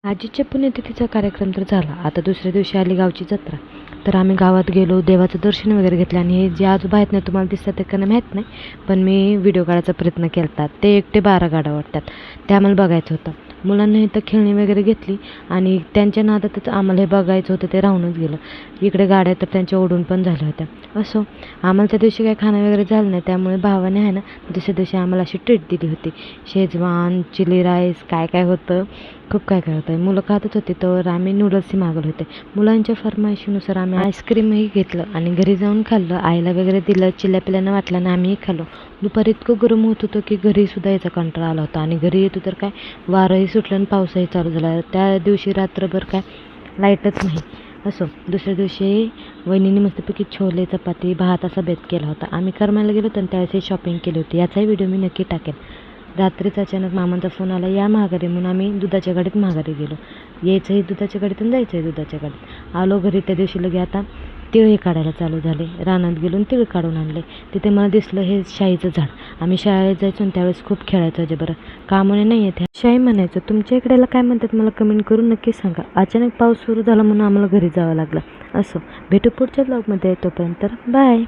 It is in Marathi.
आजीच्या पुण्यतिथीचा कार्यक्रम तर झाला. आता दुसऱ्या दिवशी आली गावची जत्रा. तर आम्ही गावात गेलो, देवाचं दर्शन वगैरे घेतलं आणि हे जे आजोबा आहेत ना, तुम्हाला दिसतात ते का नाही माहीत नाही, पण मी व्हिडिओ काढायचा प्रयत्न केला होता. ते एकटे 12 गाड्या वाटतात, ते आम्हाला बघायचं होतं. मुलांना इथं खेळणी वगैरे घेतली आणि त्यांच्या नादातच आम्हाला हे बघायचं होतं, ते राहूनच गेलं. इकडे गाड्या तर त्यांच्या ओढून पण झाल्या होत्या. असो, आम्हाला त्या दिवशी काही खाणं वगैरे झालं नाही, त्यामुळे भावाने आहे ना दुसऱ्या दिवशी आम्हाला अशी ट्रीट दिली होती. शेजवान, चिली राईस, काय काय होतं, खूप काय काय होतं. मुलं खातच होती, तर आम्ही नूडल्सही मागवले होते. मुलांच्या फरमाईशीनुसार आम्ही आईस्क्रीमही घेतलं आणि घरी जाऊन खाल्लं. आईला वगैरे दिलं, चिल्ल्या पिल्यांना वाटलं आणि आम्हीही खाल्लो. दुपारी इतकं गरम होत होतं की घरीसुद्धा याचा कंटाळा आला होता आणि घरी येतो तर काय वारंही सुटलं आणि पावसाही चालू झाला. त्या दिवशी रात्रभर काय लाईटच नाही. असो, दुसऱ्या दिवशी वहिनीने मस्तपैकी छोले, चपाती, भात असा बेत केला होता. आम्ही करमायला गेलो होतो आणि त्यावेळेस शॉपिंग केली होती. याचाही व्हिडिओ मी नक्की टाकेन. रात्रीच अचानक मामांचा फोन आला, या माघारी, म्हणून आम्ही दुधाच्या गाडीत माघारी गेलो. यायचंही दुधाच्या गाडीत आणि जायचंही दुधाच्या गाडीत. आलो घरी, त्या दिवशी लगे आता तिळही काढायला चालू झाले. रानात गेलो आणि तिळ काढून आणले. तिथे मला दिसलं हे शाईचं झाड. आम्ही शाळेत जायचो आणि त्यावेळेस खूप खेळायचो. जे बरं कामने नाही येते शाई म्हणायचं. तुमच्या इकडेला काय म्हणतात मला कमेंट करून नक्की सांगा. अचानक पाऊस सुरू झाला म्हणून आम्हाला घरी जावं लागलं. असो, भेटू पुढच्या ब्लॉगमध्ये. तोपर्यंत बाय.